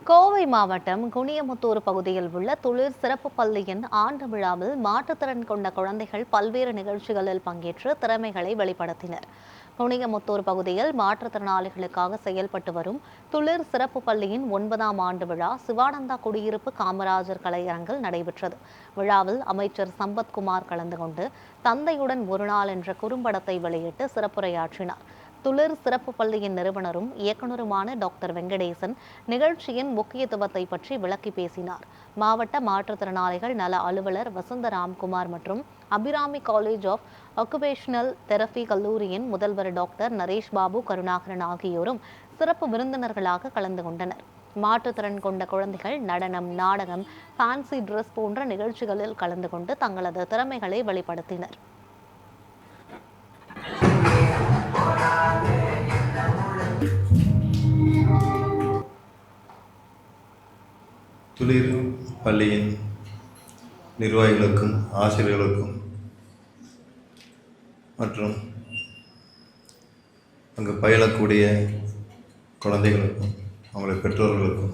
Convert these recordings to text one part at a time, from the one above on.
கோவை மாவட்டம் குனியமுத்தூர் பகுதியில் உள்ள துளிர் சிறப்பு பள்ளியின் ஆண்டு விழாவில் மாற்றுத்திறன் கொண்ட குழந்தைகள் பல்வேறு நிகழ்ச்சிகளில் பங்கேற்று திறமைகளை வெளிப்படுத்தினர். குனியமுத்தூர் பகுதியில் மாற்றுத்திறனாளிகளுக்காக செயல்பட்டு வரும் துளிர் சிறப்பு பள்ளியின் 9ஆம் ஆண்டு விழா சிவானந்தா குடியிருப்பு காமராஜர் கலையரங்கில் நடைபெற்றது. விழாவில் அமைச்சர் சம்பத்குமார் கலந்து கொண்டு தந்தையுடன் ஒரு நாள் என்ற குறும்படத்தை வெளியிட்டு சிறப்புரையாற்றினார். துளிர் சிறப்பு பள்ளியின் நிறுவனரும் இயக்குநருமான டாக்டர் வெங்கடேசன் நிகழ்ச்சியின் முக்கியத்துவத்தை பற்றி விளக்கி பேசினார். மாவட்ட மாற்றுத்திறனாளிகள் நல அலுவலர் வசந்த ராம்குமார் மற்றும் Abirami college of occupational therapy கல்லூரியின் முதல்வர் டாக்டர் நரேஷ் பாபு கருணாகரன் ஆகியோரும் சிறப்பு விருந்தினர்களாக கலந்து கொண்டனர். மாற்றுத்திறன் கொண்ட குழந்தைகள் நடனம், நாடகம், ஃபேன்சி டிரெஸ் போன்ற நிகழ்ச்சிகளில் கலந்து கொண்டு தங்களது திறமைகளை வெளிப்படுத்தினர். துளிர் பள்ளியின் நிர்வாகிகளுக்கும் ஆசிரியர்களுக்கும் மற்றும் அங்கு பயிலக்கூடிய குழந்தைகளுக்கும் அவங்களுடைய பெற்றோர்களுக்கும்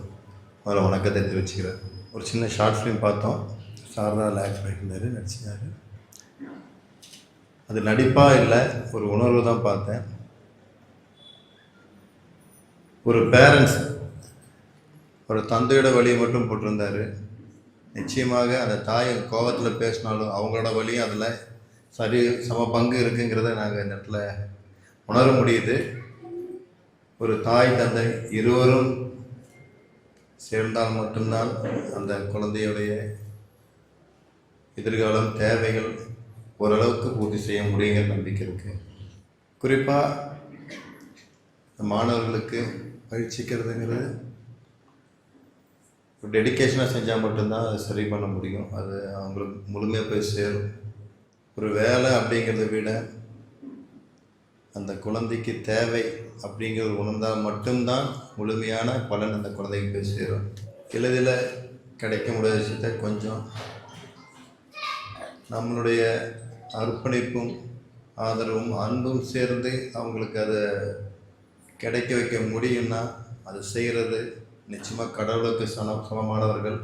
அதில் வணக்கத்தை தெரிவிச்சுக்கிறேன். ஒரு சின்ன ஷார்ட் ஃபிலிம் பார்த்தோம். சாரதா லேக் பண்ணியிருந்தார், நடிச்சிருந்தார். அது நடிப்பாக இல்லை, ஒரு உணர்வு தான் பார்த்தேன். ஒரு பேரண்ட்ஸ் ஒரு தந்தையோட வழியை மட்டும் போட்டிருந்தார். நிச்சயமாக அந்த தாய் கோபத்தில் பேசினாலும் அவங்களோட வழியும் அதில் சம பங்கு இருக்குங்கிறத நாங்கள் இந்த இடத்துல உணர முடியுது. ஒரு தாய் தந்தை இருவரும் சேர்ந்தால் மட்டும்தான் அந்த குழந்தையுடைய எதிர்காலம் தேவைகள் ஓரளவுக்கு பூர்த்தி செய்ய முடியுங்கிற நம்பிக்கை இருக்குது. குறிப்பாக மாணவர்களுக்கு பயிற்சிக்கிறதுங்கிறது ஒரு டெடிக்கேஷனாக செஞ்சால் மட்டும்தான் அதை சரி பண்ண முடியும். அது அவங்களுக்கு முழுமையாக போய் சேரும். ஒரு வேலை அப்படிங்கிறத விட அந்த குழந்தைக்கு தேவை அப்படிங்கிறது உணர்ந்தால் மட்டும்தான் முழுமையான பலன் அந்த குழந்தைக்கு போய் சேரும். எளிதில் கிடைக்க முடியாத விஷயத்தை கொஞ்சம் நம்மளுடைய அர்ப்பணிப்பும் ஆதரவும் அன்பும் சேர்ந்து அவங்களுக்கு அதை கிடைக்க வைக்க முடியும்னா அது செய்கிறது நிச்சயமாக கடவுளுக்கு சமமானவர்கள்.